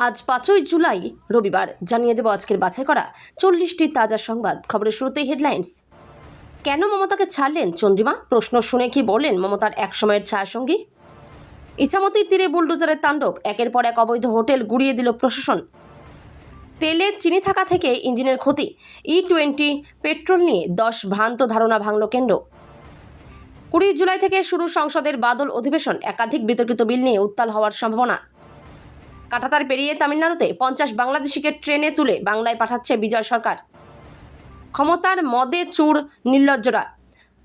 আজ 5ই জুলাই রবিবার জানিয়ে দেব আজকের বাছাই করা 40টি তাজা সংবাদ। খবরের শুরুতেই হেডলাইন্স। কেন মমতাকে ছাড়লেন চন্দ্রিমা? প্রশ্ন শুনে কি বললেন মমতার একসময়ের ছায়াসঙ্গী? ইছামতির তীরে বুলডোজারের তাণ্ডব, একের পর এক অবৈধ হোটেল গুড়িয়ে দিল প্রশাসন। তেলে চিনি থাকা থেকে ইঞ্জিনের ক্ষতি, E20 পেট্রোল নিয়ে 10 ভ্রান্ত ধারণা ভাঙল কেন্দ্র। 20 জুলাই থেকে শুরু সংসদের বাদল অধিবেশন, একাধিক বিতর্কিত বিল নিয়ে উত্তাল হওয়ার সম্ভাবনা। কাঁটাতার পেরিয়ে তামিলনাড়ুতে 50 বাংলাদেশিকে ট্রেনে তুলে বাংলায় পাঠাচ্ছে বিজয় সরকার। ক্ষমতার মদে চুর নির্লজ্জরা,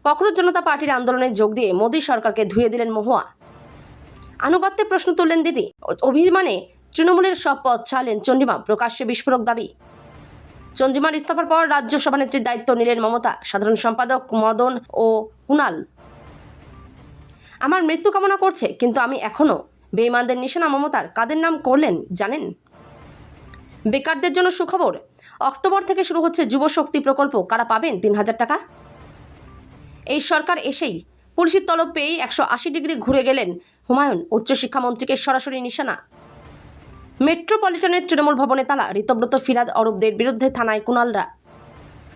ককরোচ জনতা পার্টির আন্দোলনে যোগ দিয়ে মোদী সরকারকে ধুয়ে দিলেন মহুয়া। আনুগত্যে প্রশ্ন তুললেন দিদি, অভিমানে তৃণমূলের সব পদ ছাড়লেন চন্দ্রিমা, প্রকাশ্যে বিস্ফোরক দাবি। চন্দ্রিমার ইস্তফার পর রাজ্য সভানেত্রীর দায়িত্ব নিলেন মমতা, সাধারণ সম্পাদক মদন ও কুণাল। আমার মৃত্যু কামনা করছে, কিন্তু আমি এখনো বেঈমানদের নিশানা মমতার। কাদের নাম করলেন জানেন? বেকারদের জন্য সুখবর, অক্টোবর থেকে শুরু হচ্ছে যুব শক্তি প্রকল্প। কারা পাবেন 3000 টাকা? এই সরকার এসেই পুলিশের তলব পেয়েই 180 ডিগ্রি ঘুরে গেলেন হুমায়ুন, উচ্চশিক্ষামন্ত্রীকে সরাসরি নিশানা। মেট্রোপলিটনের তৃণমূল ভবনে তালা, ঋতব্রত, ফিরাদ, অরূপদের বিরুদ্ধে থানায় কুণালরা।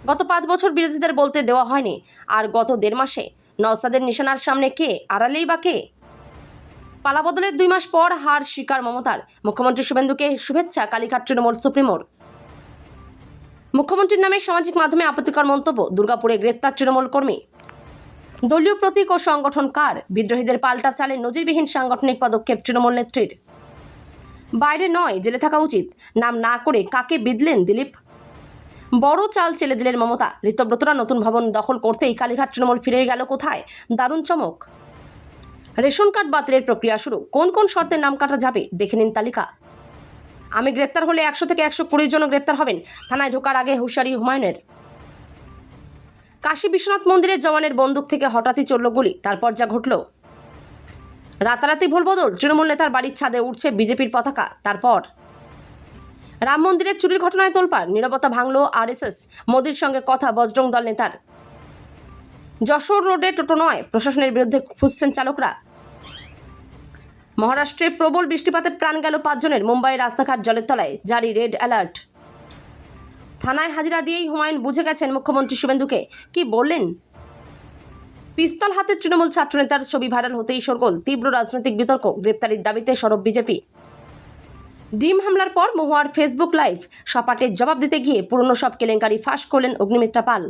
গত 5 বছর বিরোধীদের বলতে দেওয়া হয়নি, আর গত 1.5 মাসে নওসাদের নিশানার সামনে কে, আড়ালেই বা কে? পালাবদলের 2 মাস পর হার স্বীকার মমতার, মুখ্যমন্ত্রী শুভেন্দুকে শুভেচ্ছা কালীঘাট তৃণমূল সুপ্রিমোর। মুখ্যমন্ত্রীর নামে সামাজিক মাধ্যমে আপত্তিকর মন্তব্য, দুর্গাপুরে গ্রেপ্তার তৃণমূল কর্মী। দলীয় প্রতীক ও সংগঠন কার? বিদ্রোহীদের পাল্টা চালে নজিরবিহীন সাংগঠনিক পদক্ষেপ তৃণমূল নেত্রীর। বাইরে নয়, জেলে থাকা উচিত, নাম না করে কাকে বিঁধলেন দিলীপ? বড় চাল চেলে দিলেন মমতা, ঋতব্রতরা নতুন ভবন দখল করতেই কালীঘাট তৃণমূল ফিরে গেল কোথায়? দারুণ চমক। রেশন কার্ড বাতিলের প্রক্রিয়া শুরু, কোন কোন শর্তে নাম কাটা যাবে দেখে নিন তালিকা। আমি গ্রেপ্তার হলে 100 থেকে 120 জন গ্রেপ্তার হবেন, থানায় ঢোকার আগে হুঁশিয়ারি হুমায়ুনের। কাশী বিশ্বনাথ মন্দিরের জওয়ানের বন্দুক থেকে হঠাৎই চলল গুলি, তারপর যা ঘটল। রাতারাতি ভোলবদল, তৃণমূল নেতার বাড়ির ছাদে উঠছে বিজেপির পতাকা। তারপর রাম মন্দিরের চুরির ঘটনায় তোলপাড়, নীরবতা ভাঙল RSS, মোদির সঙ্গে কথা বজরং দল নেতার। যশোর রোডে টোটো নয়, প্রশাসনের বিরুদ্ধে ফুঁসছেন চালকরা। মহারাষ্ট্রে প্রবল বৃষ্টিপাতে প্রাণ গেল 5 জনের, মুম্বাইয়ের রাস্তাঘাট জলের তলায়, জারি রেড অ্যালার্ট। থানায় হাজিরা দিয়েই হুমায়ুন বুঝে গেছেন মুখ্যমন্ত্রী শুভেন্দুকে। কি বললেন? পিস্তল হাতে তৃণমূল ছাত্রনেতার ছবি ভাইরাল হতেই শোরগোল, তীব্র রাজনৈতিক বিতর্ক, গ্রেপ্তারির দাবিতে সরব বিজেপি। ডিম হামলার পর মহুয়ার ফেসবুক লাইভ, সপাটের জবাব দিতে গিয়ে পুরনো সব কেলেঙ্কারি ফাঁস করলেন অগ্নিমিত্রা পাল।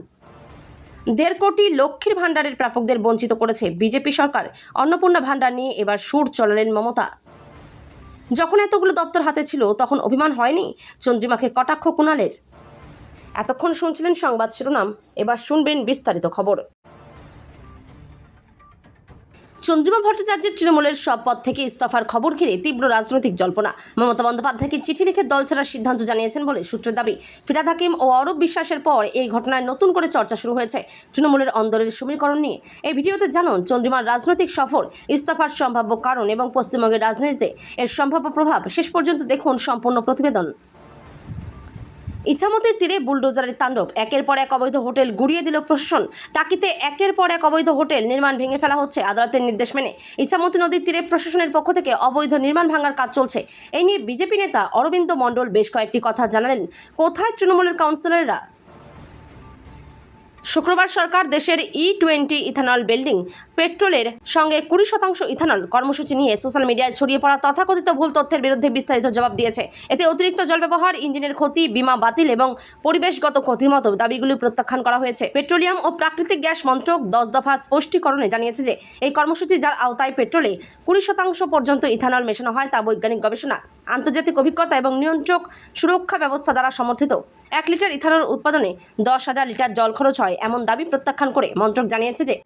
1.5 কোটি লক্ষ্মীর ভাণ্ডারের প্রাপকদের বঞ্চিত করেছে বিজেপি সরকার, অন্নপূর্ণা ভাণ্ডার নিয়ে এবার সুর চলালেন মমতা। যখন এতগুলো দপ্তর হাতে ছিল তখন অভিমান হয়নি চন্দ্রিমাকে কটাক্ষ কুণালের? এতক্ষণ শুনছিলেন সংবাদ শিরোনাম, এবার শুনবেন বিস্তারিত খবর। চন্দ্রিমা ভট্টাচার্যের তৃণমূলের সব পদ থেকে ইস্তফার খবর ঘিরে তীব্র রাজনৈতিক জল্পনা। মমতা বন্দ্যোপাধ্যায়কে চিঠি লিখে দল ছাড়ার সিদ্ধান্ত জানিয়েছেন বলে সূত্রের দাবি। ফিরহাদ হাকিম ও অরূপ বিশ্বাসের পর এই ঘটনায় নতুন করে চর্চা শুরু হয়েছে তৃণমূলের অন্দরের সমীকরণ নিয়ে। এই ভিডিওতে জানুন চন্দ্রিমার রাজনৈতিক সফর, ইস্তফার সম্ভাব্য কারণ এবং পশ্চিমবঙ্গের রাজনীতিতে এর সম্ভাব্য প্রভাব। শেষ পর্যন্ত দেখুন সম্পূর্ণ প্রতিবেদন। ইছামতির তীরে বুলডোজারের তাণ্ডব, একের পর এক অবৈধ হোটেল গুড়িয়ে দিল প্রশাসন। টাকিতে একের পর এক অবৈধ হোটেল নির্মাণ ভেঙে ফেলা হচ্ছে আদালতের নির্দেশ মেনে। ইছামতি নদীর তীরে প্রশাসনের পক্ষ থেকে অবৈধ নির্মাণ ভাঙার কাজ চলছে। এই নিয়ে বিজেপি নেতা অরবিন্দ মণ্ডল বেশ কয়েকটি কথা জানালেন। কোথায় তৃণমূলের কাউন্সিলররা? শুক্রবার সরকার দেশের E20 ইথানল বিল্ডিং পেট্রোলের সঙ্গে 20% ইথানল কর্মসূচি নিয়ে সোশ্যাল মিডিয়ায় ছড়িয়ে পড়া তথাকথিত ভুল তথ্যের বিরুদ্ধে বিস্তারিত জবাব দিয়েছে। এতে অতিরিক্ত জল ব্যবহার, ইঞ্জিনের ক্ষতি, বীমা বাতিল এবং পরিবেশগত ক্ষতির মতো দাবিগুলি প্রত্যাখ্যান করা হয়েছে। পেট্রোলিয়াম ও প্রাকৃতিক গ্যাস মন্ত্রক 10 দফা স্পষ্টীকরণে জানিয়েছে যে এই কর্মসূচি, যার আওতায় পেট্রোলে 20% পর্যন্ত ইথানল মেশানো হয়, তা বৈজ্ঞানিক গবেষণা, আন্তর্জাতিক অভিজ্ঞতা এবং নিয়ন্ত্রক সুরক্ষা ব্যবস্থা দ্বারা সমর্থিত। 1 লিটার ইথানল উৎপাদনে 10,000 লিটার জল খরচ হয়, এমন দাবি প্রত্যাখ্যান করে মন্ত্রক জানিয়েছে যে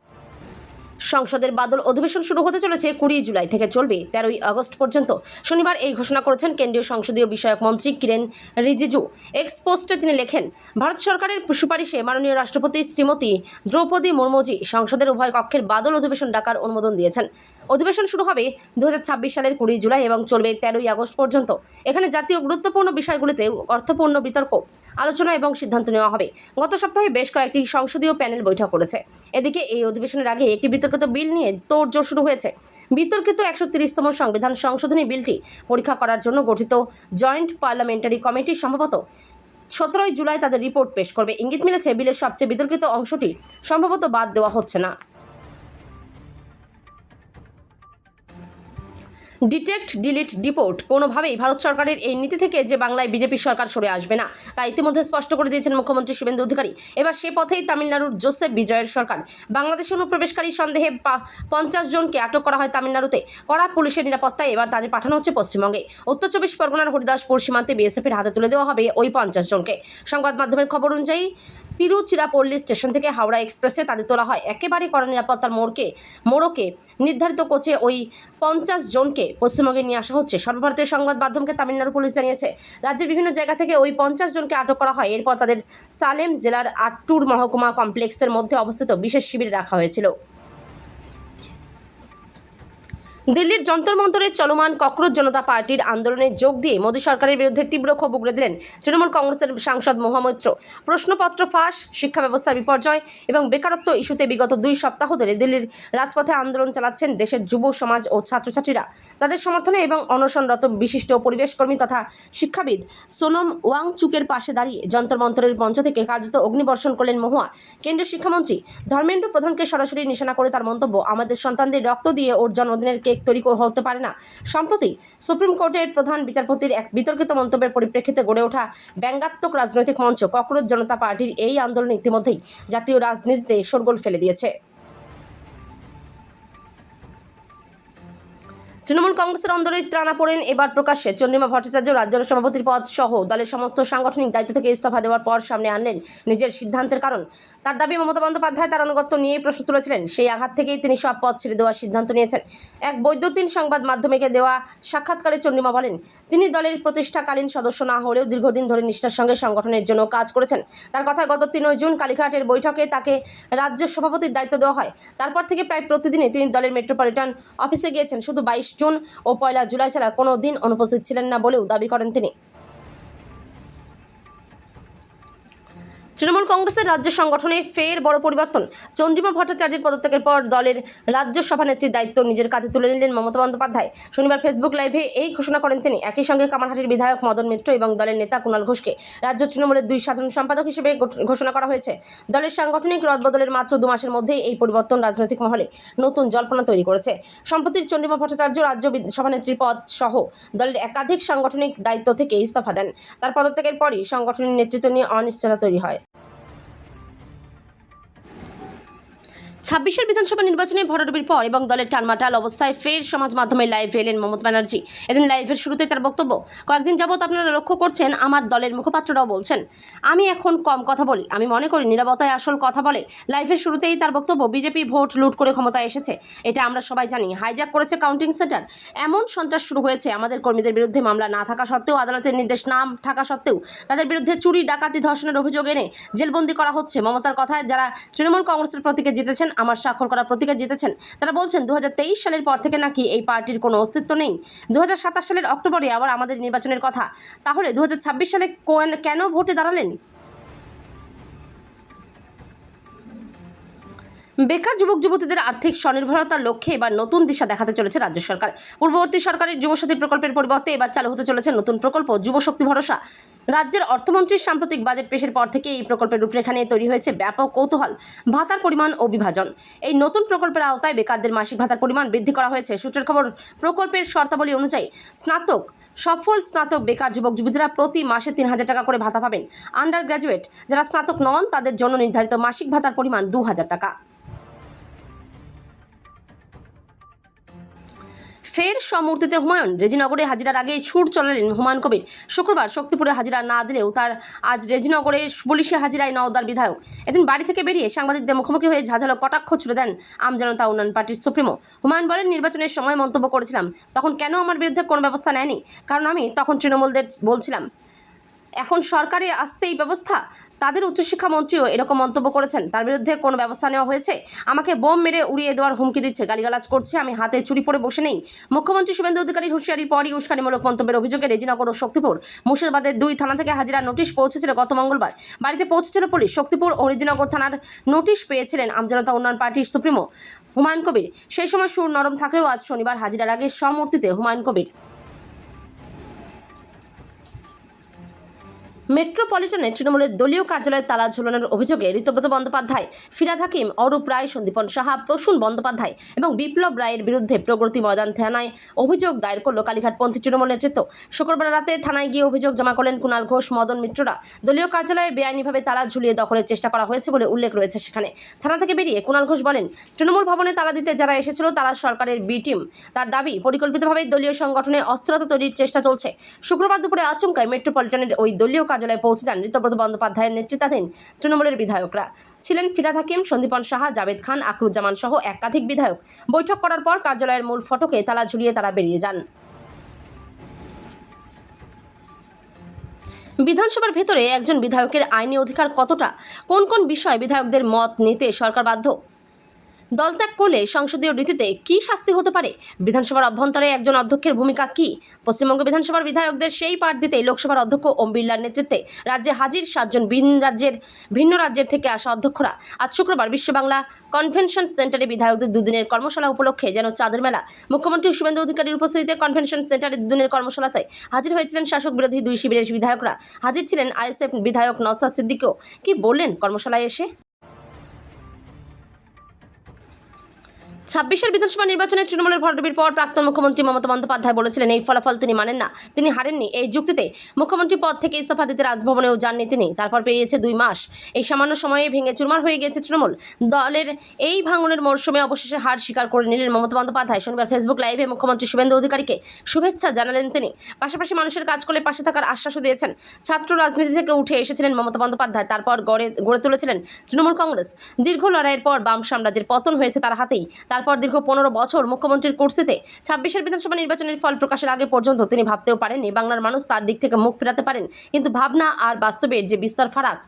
সংসদের বাদল অধিবেশন শুরু হতে চলেছে 20 জুলাই থেকে, চলবে 13ই আগস্ট পর্যন্ত। শনিবার এই ঘোষণা করেছেন কেন্দ্রীয় সংসদীয় বিষয়ক মন্ত্রী কিরেন রিজিজু। এক্স পোস্টে তিনি লেখেন, ভারত সরকারের সুপারিশে মাননীয় রাষ্ট্রপতি শ্রীমতী দ্রৌপদী মুর্মুজি সংসদের উভয় কক্ষের বাদল অধিবেশন ডাকার অনুমোদন দিয়েছেন। অধিবেশন শুরু হবে 2026 সালের 20 জুলাই এবং চলবে 13ই আগস্ট পর্যন্ত। এখানে জাতীয় গুরুত্বপূর্ণ বিষয়গুলিতে অর্থপূর্ণ বিতর্ক, আলোচনা এবং সিদ্ধান্ত নেওয়া হবে। গত সপ্তাহে বেশ কয়েকটি সংসদীয় প্যানেল বৈঠক করেছে। এদিকে এই অধিবেশনের আগে একটি বিতর্কিত বিল নিয়ে তোড়জোড় শুরু হয়েছে। বিতর্কিত 130তম সংবিধান সংশোধনী বিলটি পরীক্ষা করার জন্য গঠিত জয়েন্ট পার্লামেন্টারি কমিটি সম্ভবত 17 জুলাই তাদের রিপোর্ট পেশ করবে। ইঙ্গিত মিলেছে বিলের সবচেয়ে বিতর্কিত অংশটি সম্ভবত বাদ দেওয়া হচ্ছে না। ডিটেক্ট ডিলিট ডিপোর্ট কোনোভাবেই ভারত সরকারের এই নীতি থেকে যে বাংলায় বিজেপি সরকার সরে আসবে না তা ইতিমধ্যে স্পষ্ট করে দিয়েছেন মুখ্যমন্ত্রী শুভেন্দু অধিকারী। এবার সে পথেই তামিলনাড়ুর জোসেফ বিজয়ের সরকার। বাংলাদেশে অনুপ্রবেশকারী সন্দেহে 50 জনকে আটক করা হয় তামিলনাড়ুতে। কড়া পুলিশের নিরাপত্তায় এবার তাদের পাঠানো হচ্ছে পশ্চিমবঙ্গে। উত্তর 24 পরগনার হরিদাসপুর সীমান্তে বিএসএফের হাতে তুলে দেওয়া হবে ওই 50 জনকে। সংবাদ মাধ্যমের খবর অনুযায়ী তিরুচিরাপল্লী স্টেশন থেকে হাওড়া এক্সপ্রেসে তাদের তোলা হয়। একেবারে কড়া নিরাপত্তার মোড়কে নির্ধারিত কোচে ওই 50 জনকে পশ্চিমবঙ্গে নিয়ে আসা হচ্ছে। সর্বভারতীয় সংবাদ মাধ্যমকে তামিলনাড়ু পুলিশ জানিয়েছে, রাজ্যের বিভিন্ন জায়গা থেকে ওই 50 জনকে আটক করা হয়। এরপর তাদের সালেম জেলার আট্টুর মহকুমা কমপ্লেক্সের মধ্যে অবস্থিত বিশেষ শিবিরে রাখা হয়েছিল। দিল্লির যন্তর মন্তরে চলমান ককরোচ জনতা পার্টির আন্দোলনে যোগ দিয়ে মোদী সরকারের বিরুদ্ধে তীব্র ক্ষোভ উগরে দিলেন তৃণমূল কংগ্রেসের সাংসদ মহামৈত্র। প্রশ্নপত্র ফাঁস, শিক্ষা ব্যবস্থার বিপর্যয় এবং বেকারত্ব ইস্যুতে বিগত 2 সপ্তাহ ধরে দিল্লির রাজপথে আন্দোলন চালাচ্ছেন দেশের যুব সমাজ ও ছাত্রছাত্রীরা। তাদের সমর্থনে এবং অনশনরত বিশিষ্ট পরিবেশকর্মী তথা শিক্ষাবিদ সোনম ওয়াংচুকের পাশে দাঁড়িয়ে যন্তর মন্তরের মঞ্চ থেকে কার্যত অগ্নিবর্ষণ করলেন মহুয়া। কেন্দ্রীয় শিক্ষামন্ত্রী ধর্মেন্দ্র প্রধানকে সরাসরি নিশানা করে তার মন্তব্য, আমাদের সন্তানদের রক্ত দিয়ে ওর জন্মদিনের কেক তৈরি হতে পারে না। সম্প্রতি সুপ্রিম কোর্টের প্রধান বিচারপতির এক বিতর্কিত মন্তব্যের পরিপ্রেক্ষিতে গড়ে ওঠা ব্যঙ্গাত্মক রাজনৈতিক মঞ্চ ককরোচ জনতা পার্টির এই আন্দোলন ইতিমধ্যেই জাতীয় রাজনীতিতে শোরগোল ফেলে দিয়েছে। তৃণমূল কংগ্রেসের অন্দরে ত্রাণা পড়েন এবার প্রকাশ্যে চন্দ্রিমা ভট্টাচার্য। রাজ্য সভাপতির পদ সহ দলের সমস্ত সাংগঠনিক দায়িত্ব থেকে ইস্তফা দেওয়ার পর সামনে আনলেন নিজের সিদ্ধান্তের কারণ। তার দাবি, মমতা বন্দ্যোপাধ্যায় তার আনুগত্য নিয়েই প্রশ্ন তুলেছিলেন। সেই আঘাত থেকেই তিনি সব পদ ছেড়ে দেওয়ার সিদ্ধান্ত নিয়েছেন। এক বৈদ্যুতিন সংবাদ মাধ্যমকে দেওয়া সাক্ষাৎকারে চন্দ্রিমা বলেন, তিনি দলের প্রতিষ্ঠাকালীন সদস্য না হলেও দীর্ঘদিন ধরে নিষ্ঠার সঙ্গে সংগঠনের জন্য কাজ করেছেন। তার কথায় গত 3 জুন কালীঘাটের বৈঠকে তাকে রাজ্য সভাপতির দায়িত্ব দেওয়া হয়। তারপর থেকে প্রায় প্রতিদিনই তিনি দলের মেট্রোপলিটন অফিসে গিয়েছেন। শুধু 22 জুন ও 1 জুলাই ছাড়া কোনো দিন অনুপস্থিত ছিলেন না বলেও দাবি করেন তিনি। তৃণমূল কংগ্রেসের রাজ্য সংগঠনে ফের বড় পরিবর্তন। চন্দ্রিমা ভট্টাচার্যের পদত্যাগের পর দলের রাজ্য সভানেত্রীর দায়িত্ব নিজের কাঁধে তুলে নিলেন মমতা বন্দ্যোপাধ্যায়। শনিবার ফেসবুক লাইভে এই ঘোষণা করেন তিনি। একই সঙ্গে কামারহাটির বিধায়ক মদন মিত্র এবং দলের নেতা কুণাল ঘোষকে রাজ্য তৃণমূলের 2 সাধারণ সম্পাদক হিসেবে ঘোষণা করা হয়েছে। দলের সাংগঠনিক রদবদলের মাত্র 2 মাসের মধ্যেই এই পরিবর্তন রাজনৈতিক মহলে নতুন জল্পনা তৈরি করেছে। সম্প্রতি চন্দ্রিমা ভট্টাচার্য রাজ্য সভানেত্রীর পদ সহ দলের একাধিক সাংগঠনিক দায়িত্ব থেকে ইস্তফা দেন। তার পদত্যাগের পরই সংগঠনের নেতৃত্ব নিয়ে অনিশ্চয়তা তৈরি হয়। 26 বিধানসভা নির্বাচনে ভরাডুবির পর এবং দলের টালমাটাল অবস্থায় ফের সমাজ মাধ্যমে লাইভে এলেন মমতা ব্যানার্জি। এদিন লাইভের শুরুতে তার বক্তব্য, কয়েকদিন যাবৎ আপনারা লক্ষ্য করছেন আমার দলের মুখপাত্ররাও বলছেন আমি এখন কম কথা বলি। আমি মনে করি নীরবতায় আসল কথা বলে। লাইভের শুরুতেই তার বক্তব্য, বিজেপি ভোট লুট করে ক্ষমতায় এসেছে, এটা আমরা সবাই জানি। হাইজ্যাক করেছে কাউন্টিং সেন্টার। এমন সন্ত্রাস শুরু হয়েছে, আমাদের কর্মীদের বিরুদ্ধে মামলা না থাকা সত্ত্বেও, আদালতের নির্দেশ না থাকা সত্ত্বেও তাদের বিরুদ্ধে চুরি, ডাকাতি, ধর্ষণের অভিযোগ এনে জেলবন্দি করা হচ্ছে। মমতার কথায় যারা তৃণমূল কংগ্রেসের প্রতীকে জিতেছেন, আমার স্বাক্ষর করা প্রতীকে জিতেছেন, তারা বলছেন 2023 সালের পর থেকে নাকি এই পার্টির কোনো অস্তিত্ব নেই। 2027 সালের অক্টোবরে আবার আমাদের নির্বাচনের কথা। তাহলে 2026 সালে কেন ভোটে দাঁড়ালেন? বেকার যুবক যুবতীদের আর্থিক স্বনির্ভরতার লক্ষ্যে এবার নতুন দিশা দেখাতে চলেছে রাজ্য সরকার। পূর্ববর্তী সরকারের যুবশক্তি প্রকল্পের পরিবর্তে এবার চালু হতে চলেছে নতুন প্রকল্প যুবশক্তি ভরসা। রাজ্যের অর্থমন্ত্রীর সাম্প্রতিক বাজেট পেশের পর থেকে এই প্রকল্পের রূপরেখা নিয়ে তৈরি হয়েছে ব্যাপক কৌতূহল। ভাতার পরিমাণ ও বিভাজন। এই নতুন প্রকল্পের আওতায় বেকারদের মাসিক ভাতার পরিমাণ বৃদ্ধি করা হয়েছে। সূত্রের খবর, প্রকল্পের শর্তাবলী অনুযায়ী সফল স্নাতক বেকার যুবক যুবতীরা প্রতি মাসে 3000 টাকা করে ভাতা পাবেন। আন্ডার গ্র্যাজুয়েট যারা স্নাতক নন তাদের জন্য নির্ধারিত মাসিক ভাতার পরিমাণ 2000 টাকা। ফের সমূর্তিতে হুমায়ুন। রেজিনগরে হাজিরার আগে ছুট চলালেন হুমায়ুন কবির। শুক্রবার শক্তিপুরে হাজিরা না দিলেও তার আজ রেজিনগরে পুলিশে হাজিরায় নওদার বিধায়ক। এদিন বাড়ি থেকে বেরিয়ে সাংবাদিকদের মুখোমুখি হয়ে ঝাঁঝালো কটাক্ষ ছুড়ে দেন আমজনতা উন্নয়ন পার্টির সুপ্রিমো। হুমায়ুন বলেন, নির্বাচনের সময় মন্তব্য করেছিলাম, তখন কেন আমার বিরুদ্ধে কোনো ব্যবস্থা নেয়নি? কারণ আমি তখন তৃণমূলদের বলছিলাম এখন সরকারে আসতেই ব্যবস্থা। তাদের উচ্চশিক্ষা মন্ত্রীও এরকম মন্তব্য করেছেন। তার বিরুদ্ধে কোনো ব্যবস্থা নেওয়া হয়েছে? আমাকে বোম মেরে উড়িয়ে দেওয়ার হুমকি দিচ্ছে, গালিগালাজ করছে, আমি হাতে চুরি পরে বসে নেই। মুখ্যমন্ত্রী শুভেন্দু অধিকারীর হুঁশিয়ারির পরই উস্কানিমূলক মন্তব্যের অভিযোগে রেজিনগর ও শক্তিপুর মুর্শিদাবাদের 2 থানা থেকে হাজিরা নোটিশ পৌঁছেছিল গত মঙ্গলবার। বাড়িতে পৌঁছেছিল পুলিশ। শক্তিপুর ও রেজিনগর থানার নোটিশ পেয়েছিলেন আমজনতা উন্নয়ন পার্টির সুপ্রিমো হুমায়ুন কবির। সেই সময় সুর নরম থাকলেও আজ শনিবার হাজিরার আগে সমূর্তিতে হুমায়ুন কবির। মেট্রোপলিটনে তৃণমূলের দলীয় কার্যালয়ে তালা ঝুলানোর অভিযোগে ঋতব্রত বন্দ্যোপাধ্যায়, ফিরাদ হাকিম, অরূপ রায়, সন্দীপন সাহা, প্রসূন বন্দ্যোপাধ্যায় এবং বিপ্লব রায়ের বিরুদ্ধে প্রগতি ময়দান থানায় অভিযোগ দায়ের করল কালীঘাটপন্থী তৃণমূল নেতৃত্ব। শুক্রবার রাতে থানায় গিয়ে অভিযোগ জমা করলেন কুণাল ঘোষ, মদন মিত্ররা। দলীয় কার্যালয়ে বেআইনিভাবে তালা ঝুলিয়ে দখলের চেষ্টা করা হয়েছে বলে উল্লেখ রয়েছে সেখানে। থানা থেকে বেরিয়ে কুণাল ঘোষ বলেন, তৃণমূল ভবনে তালা দিতে যারা এসেছিল তারা সরকারের বি টিম। তার দাবি, পরিকল্পিতভাবে দলীয় সংগঠনে অস্থিরতা তৈরির চেষ্টা চলছে। শুক্রবার দুপুরে আচমকায় মেট্রোপলিটনের ওই দলীয় কার্যালয়ে পৌঁছে যান ঋতব্রত বন্দ্যোপাধ্যায়ের নেতৃত্বাধীন তৃণমূলের বিধায়করা। ছিলেন ফিরাদ হাকিম, সন্দীপন সাহা, জাভেদ খান, আকরুজ্জামান সহ একাধিক বিধায়ক। বৈঠক করার পর কার্যালয়ের মূল ফটকে তালা ঝুলিয়ে তারা বেরিয়ে যান। বিধানসভার ভেতরে একজন বিধায়কের আইনি অধিকার কতটা, কোন কোন বিষয়ে বিধায়কদের মত নিতে সরকার বাধ্য, দলত্যাগ করলে সংসদীয় রীতিতে কী শাস্তি হতে পারে, বিধানসভার অভ্যন্তরে একজন অধ্যক্ষের ভূমিকা কী, পশ্চিমবঙ্গ বিধানসভার বিধায়কদের সেই পাঠ দিতে লোকসভার অধ্যক্ষ ওম বিড়লার নেতৃত্বে রাজ্যে হাজির 7 জন ভিন্ন রাজ্যের থেকে আসা অধ্যক্ষরা। আজ শুক্রবার বিশ্ব বাংলা কনভেনশন সেন্টারে বিধায়কদের দুদিনের কর্মশালা উপলক্ষে যেন চাঁদের মেলা। মুখ্যমন্ত্রী শুভেন্দু অধিকারীর উপস্থিতিতে কনভেনশন সেন্টারে দুদিনের কর্মশালাতে হাজির হয়েছিলেন শাসক বিরোধী 2 শিবিরের বিধায়করা। হাজির ছিলেন আইএসএফ বিধায়ক নওশাদ সিদ্দিকীও। কি বললেন কর্মশালায় এসে? 26 বিধানসভা নির্বাচনে তৃণমূলের ভরাডুবির পর প্রাক্তন মুখ্যমন্ত্রী মমতা বন্দ্যোপাধ্যায় বলেছিলেন, এই ফলাফল তিনি মানেন না, তিনি হারেননি। এই যুক্তিতে মুখ্যমন্ত্রী পদ থেকে ইস্তফা দিতে রাজভবনেও যাননি তিনি। তারপর পেরিয়েছে 2 মাস। এই সামান্য সময়ে ভেঙে চুরমার হয়ে গিয়েছে তৃণমূল। দলের এই ভাঙনের মরশুমে অবশেষে হার স্বীকার করে নিলেন মমতা বন্দ্যোপাধ্যায়। শনিবার ফেসবুক লাইভে মুখ্যমন্ত্রী শুভেন্দু অধিকারীকে শুভেচ্ছা জানালেন তিনি। পাশাপাশি মানুষের কাজ করলে পাশে থাকার আশ্বাসও দিয়েছেন। ছাত্র রাজনীতি থেকে উঠে এসেছিলেন মমতা বন্দ্যোপাধ্যায়, তারপর গড়ে তুলেছিলেন তৃণমূল কংগ্রেস। দীর্ঘ লড়াইয়ের পর বাম সাম্রাজ্যের পতন হয়েছে তার হাতেই। তারপর দীর্ঘ 15 বছর মুখ্যমন্ত্রীর কুর্সিতে 26 বিধানসভা নির্বাচনের ফল প্রকাশের আগে পর্যন্ত তিনি ভাবতেও পারেননি বাংলার মানুষ তার দিক থেকে মুখ ফেরাতে পারেন। কিন্তু ভাবনা আর বাস্তবের যে বিস্তর ফারাক।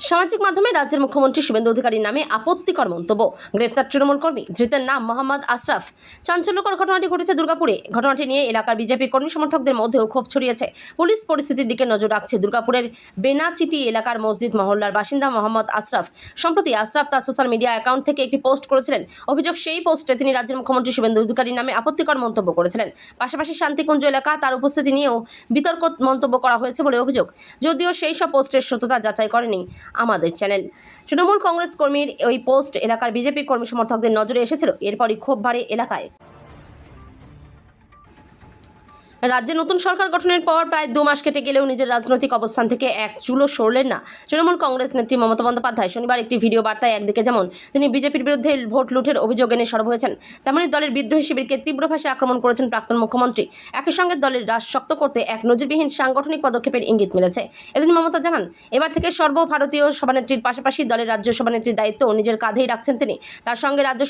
সামাজিক মাধ্যমে রাজ্যের মুখ্যমন্ত্রী শুভেন্দু অধিকারীর নামে আপত্তিকর মন্তব্য। গ্রেপ্তার তৃণমূল কর্মী, ধৃতের নাম মোহাম্মদ আশরাফ। চাঞ্চল্যকর ঘটনাটি ঘটেছে দুর্গাপুরে। ঘটনাটি নিয়ে এলাকার বিজেপি কর্মী সমর্থকদের মধ্যেও ক্ষোভ ছড়িয়েছে। পুলিশ পরিস্থিতির দিকে নজর রাখছে। দুর্গাপুরের বেনাচিতি এলাকার মসজিদ মহল্লার বাসিন্দা মোহাম্মদ আশরাফ। সম্প্রতি আশরাফ তার সোশ্যাল মিডিয়া অ্যাকাউন্ট থেকে একটি পোস্ট করেছিলেন। অভিযোগ, সেই পোস্টে তিনি রাজ্যের মুখ্যমন্ত্রী শুভেন্দু অধিকারীর নামে আপত্তিকর মন্তব্য করেছিলেন। পাশাপাশি শান্তিকুঞ্জ এলাকা তার উপস্থিতি নিয়েও বিতর্ক মন্তব্য করা হয়েছে বলে অভিযোগ। যদিও সেই সব পোস্টের সত্যতা যাচাই করেনি আমাদের চ্যানেল। তৃণমূল কংগ্রেস কর্মীর ওই পোস্ট এলাকার বিজেপি কর্মী সমর্থকদের নজরে এসেছিল। এরপরই ক্ষোভ বাড়ে এলাকায়। রাজ্যে নতুন সরকার গঠনের পর প্রায় 2 মাস কেটে গেলেও নিজের রাজনৈতিক অবস্থান থেকে এক চুলও সরলেন না তৃণমূল কংগ্রেস নেত্রী মমতা বন্দ্যোপাধ্যায়। শনিবার একটি ভিডিও বার্তায় একদিকে যেমন তিনি বিজেপির বিরুদ্ধে ভোট লুঠের অভিযোগ এনে সরব হয়েছেন, তেমনি দলের বিদ্রোহী শিবিরকে তীব্র ভাষায় আক্রমণ করেছেন প্রাক্তন মুখ্যমন্ত্রী। একই সঙ্গে দলের রাশ শক্ত করতে এক নজিরবিহীন সাংগঠনিক পদক্ষেপের ইঙ্গিত মিলেছে। এদিন মমতা জানান, এবার থেকে সর্বভারতীয় সভানেত্রীর পাশাপাশি দলের রাজ্য সভানেত্রীর দায়িত্ব নিজের কাঁধেই রাখছেন তিনি। তার সঙ্গে রাজ্য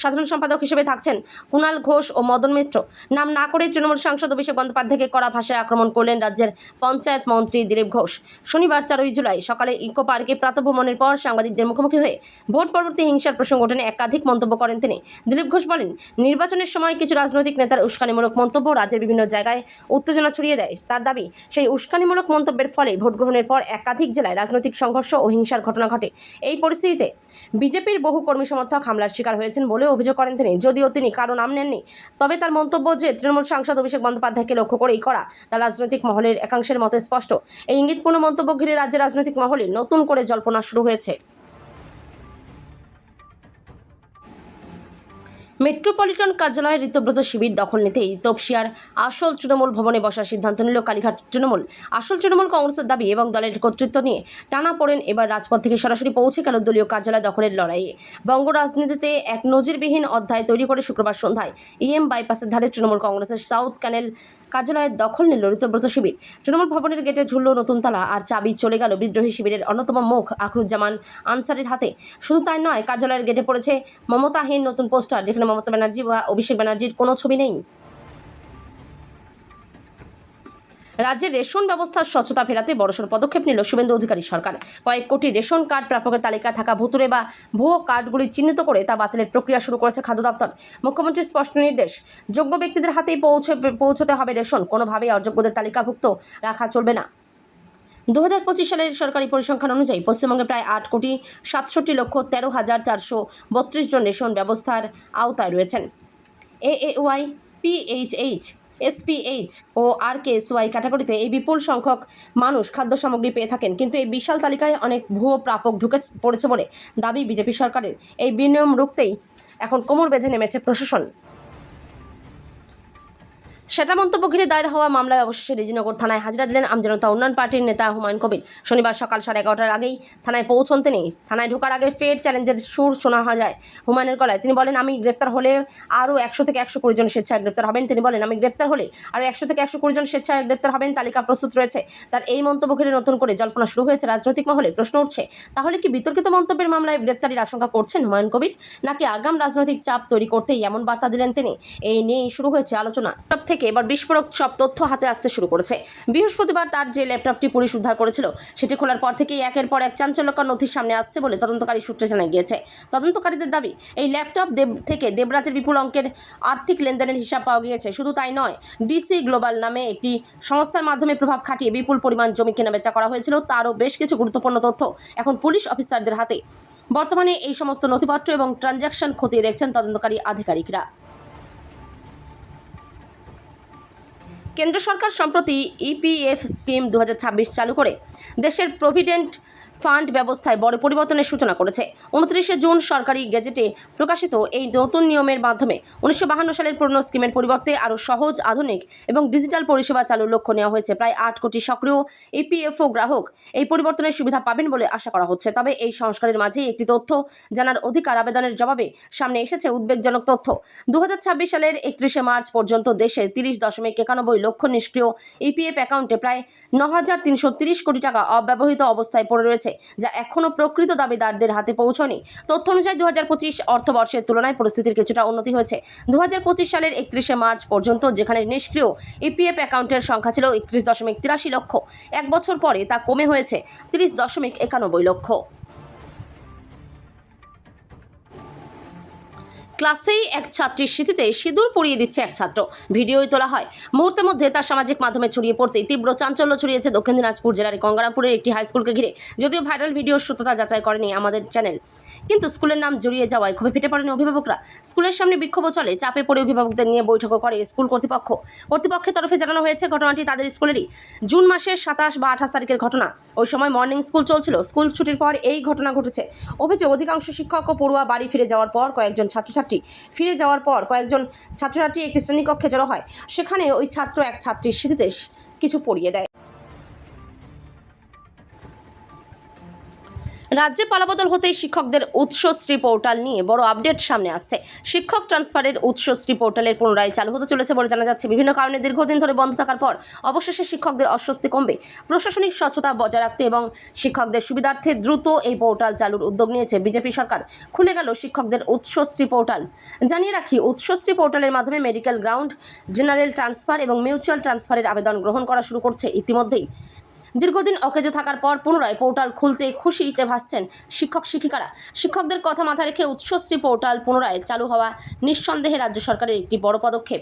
সাধারণ সম্পাদক হিসেবে থাকছেন কুণাল ঘোষ ও মদন মিত্র। নাম না করে তৃণমূল সাংসদ অভিষেক বন্দ্যোপাধ্যায়কে কড়া ভাষায় আক্রমণ করলেন রাজ্যের পঞ্চায়েত মন্ত্রী দিলীপ ঘোষ। শনিবার 4 জুলাই সকালে ইকো পার্কে প্রাতঃভ্রমণের পর সাংবাদিকদের মুখোমুখি হয়ে ভোট পরবর্তী হিংসার প্রসঙ্গ টেনে একাধিক মন্তব্য করেন তিনি। দিলীপ ঘোষ বলেন, নির্বাচনের সময় কিছু রাজনৈতিক নেতার উস্কানিমূলক মন্তব্য রাজ্যের বিভিন্ন জায়গায় উত্তেজনা ছড়িয়ে দেয়। তার দাবি, সেই উস্কানিমূলক মন্তব্যের ফলে ভোট গ্রহণের পর একাধিক জেলায় রাজনৈতিক সংঘর্ষ ও হিংসার ঘটনা ঘটে। এই পরিস্থিতিতে বিজেপির বহু কর্মী সমর্থক হামলার শিকার হয়েছেন বলেও অভিযোগ করেন তিনি। যদিও তিনি কারো নাম নেননি, তবে তার মন্তব্য যে তৃণমূল সাংসদ অভিষেক বন্দ্যোপাধ্যায়কে লক্ষ্য করেই করা তা রাজনৈতিক মহলের একাংশের মতো স্পষ্ট। এই ইঙ্গিতপূর্ণ মন্তব্য ঘিরে রাজ্যের রাজনৈতিক মহলে নতুন করে জল্পনা শুরু হয়েছে। মেট্রোপলিটন কার্যালয়ের ঋতব্রত শিবির দখল নিতেই তপসিয়ার আসল তৃণমূল ভবনে বসার সিদ্ধান্ত নিল কালীঘাট তৃণমূল। আসল তৃণমূল কংগ্রেসের দাবি এবং দলের কর্তৃত্ব নিয়ে টানা পড়েন এবার রাজপথ থেকে সরাসরি পৌঁছে গেল দলীয় কার্যালয় দখলের লড়াইয়ে। বঙ্গ রাজনীতিতে এক নজিরবিহীন অধ্যায় তৈরি করে শুক্রবার সন্ধ্যায় ইএম বাইপাসের ধারে তৃণমূল কংগ্রেসের সাউথ ক্যানেল কার্যালয়ের দখল নিল ঋতব্রত শিবির। তৃণমূল ভবনের গেটে ঝুলল নতুন তালা, আর চাবি চলে গেল বিদ্রোহী শিবিরের অন্যতম মুখ আকরুজ্জামান আনসারির হাতে। শুধু তাই নয়, কার্যালয়ের গেটে পড়েছে মমতাহীন নতুন পোস্টার, যেখানে মমতা ব্যানার্জি বা অভিষেক ব্যানার্জির কোনো ছবি নেই। রাজ্যের রেশন ব্যবস্থার স্বচ্ছতা ফেরাতে বড়সড় পদক্ষেপ নিল শুভেন্দু অধিকারী সরকার। কয়েক কোটি রেশন কার্ড প্রাপকের তালিকা থাকা ভুতুড়ে বা ভুয়ো কার্ডগুলি চিহ্নিত করে তা বাতিলের প্রক্রিয়া শুরু করেছে খাদ্য দপ্তর। মুখ্যমন্ত্রীর স্পষ্ট নির্দেশ, যোগ্য ব্যক্তিদের হাতেই পৌঁছতে হবে রেশন, কোনোভাবেই অযোগ্যদের তালিকাভুক্ত রাখা চলবে না। 2025 সালের সরকারি পরিসংখ্যান অনুযায়ী পশ্চিমবঙ্গে প্রায় 8,67,13,432 জন রেশন ব্যবস্থার আওতায় রয়েছেন। AAY, PHH, SPH ও RKSY ক্যাটাগরিতে এই বিপুল সংখ্যক মানুষ খাদ্য সামগ্রী পেয়ে থাকেন, কিন্তু এই বিশাল তালিকায় অনেক ভুয়ো প্রাপক ঢুকে পড়েছে বলে দাবি বিজেপি সরকারের। এই বিনিয়ম রুখতেই এখন কোমর বেঁধে নেমেছে প্রশাসন। সেটা মন্তব্য ঘিরে দায়ের হওয়া মামলায় অবশেষে রেজিনগর থানায় হাজিরা দিলেন আমজনতা উন্নয়ন পার্টির নেতা হুমায়ুন কবির। শনিবার সকাল 11:30টার আগেই থানায় পৌঁছন তিনি। থানায় ঢোকার আগে ফের চ্যালেঞ্জের সুর শোনা যায় হুমায়ুনের গলায়। তিনি বলেন, আমি গ্রেপ্তার হলে আরও 100 থেকে 120 জন স্বেচ্ছায় গ্রেপ্তার হবেন। তিনি বলেন, আমি গ্রেপ্তার হলে আরও 100 থেকে 120 জন স্বেচ্ছায় গ্রেপ্তার হবেন, তালিকা প্রস্তুত রয়েছে। তার এই মন্তব্য ঘিরে নতুন করে জল্পনা শুরু হয়েছে রাজনৈতিক মহলে। প্রশ্ন উঠছে, তাহলে কি বিতর্কিত মন্তব্যের মামলায় গ্রেপ্তারির আশঙ্কা করছেন হুমায়ুন কবির, নাকি আগাম রাজনৈতিক চাপ তৈরি করতেই এমন বার্তা দিলেন তিনি? এই নিয়েই শুরু হয়েছে আলোচনা। সব থেকে এবার বিস্ফোরক সব তথ্য হাতে আসতে শুরু করেছে। বৃহস্পতিবার তার যে ল্যাপটপটি পুলিশ উদ্ধার করেছিল, সেটি খোলার পর থেকেই একের পর এক চাঞ্চল্যকর নথির সামনে আসছে বলে তদন্তকারী সূত্রে জানা গিয়েছে। তদন্তকারীদের দাবি, এই ল্যাপটপ থেকে দেবরাজের বিপুল অঙ্কের আর্থিক লেনদেনের হিসাব পাওয়া গিয়েছে। শুধু তাই নয়, ডিসি গ্লোবাল নামে একটি সংস্থার মাধ্যমে প্রভাব খাটিয়ে বিপুল পরিমাণ জমি কেনাবেচা করা হয়েছিল, তারও বেশ কিছু গুরুত্বপূর্ণ তথ্য এখন পুলিশ অফিসারদের হাতে। বর্তমানে এই সমস্ত নথিপত্র এবং ট্রানজ্যাকশন খতিয়ে দেখছেন তদন্তকারী আধিকারিকরা। কেন্দ্র সরকার সম্প্রতি ইপিএফ স্কিম 2026 চালু করে দেশের প্রভিডেন্ট ফান্ড ব্যবস্থায় বড় পরিবর্তনের সূচনা করেছে। 29শে জুন সরকারি গেজেটে প্রকাশিত এই নতুন নিয়মের মাধ্যমে 1952 সালের পুরনো স্কিমের পরিবর্তে আরও সহজ, আধুনিক এবং ডিজিটাল পরিষেবা চালুর লক্ষ্য নেওয়া হয়েছে। প্রায় 8 কোটি সক্রিয় ইপিএফও গ্রাহক এই পরিবর্তনের সুবিধা পাবেন বলে আশা করা হচ্ছে। তবে এই সংস্কারের মাঝেই একটি তথ্য জানার অধিকার আবেদনের জবাবে সামনে এসেছে উদ্বেগজনক তথ্য। 2026 সালের 31শে মার্চ পর্যন্ত দেশে 30.91 লক্ষ নিষ্ক্রিয় ইপিএফ অ্যাকাউন্টে প্রায় 9,330 কোটি টাকা অব্যবহৃত অবস্থায় পড়ে রয়েছে, যা এখনও প্রকৃত দাবিদারদের হাতে পৌঁছয়নি। তথ্য অনুযায়ী 2025 অর্থবর্ষের তুলনায় পরিস্থিতির কিছুটা উন্নতি হয়েছে। 2025 সালের 31শে মার্চ পর্যন্ত যেখানে নিষ্ক্রিয় ইপিএফ অ্যাকাউন্টের সংখ্যা ছিল 31.83 লক্ষ, এক বছর পরে তা কমে হয়েছে 30.91 লক্ষ। ক্লাসেই এক ছাত্রীর স্মৃতিতে সিঁদুর পরিয়ে দিচ্ছে এক ছাত্র, ভিডিওই তোলা হয়। মুহূর্তের মধ্যে তার সামাজিক মাধ্যমে ছড়িয়ে পড়তেই তীব্র চাঞ্চল্য ছড়িয়েছে দক্ষিণ দিনাজপুর জেলার গঙ্গারামপুরের একটি হাইস্কুলকে ঘিরে। যদিও ভাইরাল ভিডিওর সত্যতা যাচাই করেনি আমাদের চ্যানেল, কিন্তু স্কুলের নাম জড়িয়ে যাওয়ায় ক্ষোভে ফেটে পড়েন অভিভাবকরা। স্কুলের সামনে বিক্ষোভও চলে, চাপে পড়ে অভিভাবকদের নিয়ে বৈঠকও করে স্কুল কর্তৃপক্ষের তরফে জানানো হয়েছে ঘটনাটি তাদের স্কুলেরই। জুন মাসের 27 বা 28 তারিখের ঘটনা। ওই সময় মর্নিং স্কুল চলছিল। স্কুল ছুটির পর এই ঘটনা ঘটেছে। অভিযোগ, অধিকাংশ শিক্ষক ও পড়ুয়া বাড়ি ফিরে যাওয়ার পর কয়েকজন ছাত্রছাত্রী একটি শ্রেণীকক্ষে জড়ো হয়। সেখানে ওই ছাত্র এক ছাত্রীর স্মৃতিতে কিছু পড়িয়ে দেয়। রাজ্যে পালাবদল হতেই শিক্ষকদের উৎসশ্রী পোর্টাল নিয়ে বড় আপডেট সামনে আসছে। শিক্ষক ট্রান্সফারের উৎসশ্রী পোর্টালের পুনরায় চালু হতে চলেছে বলে জানা যাচ্ছে। বিভিন্ন কারণে দীর্ঘদিন ধরে বন্ধ থাকার পর অবশেষে শিক্ষকদের অস্বস্তি কমবে। প্রশাসনিক স্বচ্ছতা বজায় রাখতে এবং শিক্ষকদের সুবিধার্থে দ্রুত এই পোর্টাল চালুর উদ্যোগ নিয়েছে বিজেপি সরকার। খুলে গেল শিক্ষকদের উৎসশ্রী পোর্টাল। জানিয়ে রাখি, উৎসশ্রী পোর্টালের মাধ্যমে মেডিকেল গ্রাউন্ড, জেনারেল ট্রান্সফার এবং মিউচুয়াল ট্রান্সফারের আবেদন গ্রহণ করা শুরু করছে ইতিমধ্যেই। দীর্ঘদিন অকেজো থাকার পর পুনরায় পোর্টাল খুলতে খুশিতে ভাসছেন শিক্ষক-শিক্ষিকারা। শিক্ষকদের কথা মাথায় রেখে উৎসশ্রী পোর্টাল পুনরায় চালু হওয়া নিঃসন্দেহে রাজ্য সরকারের একটি বড় পদক্ষেপ।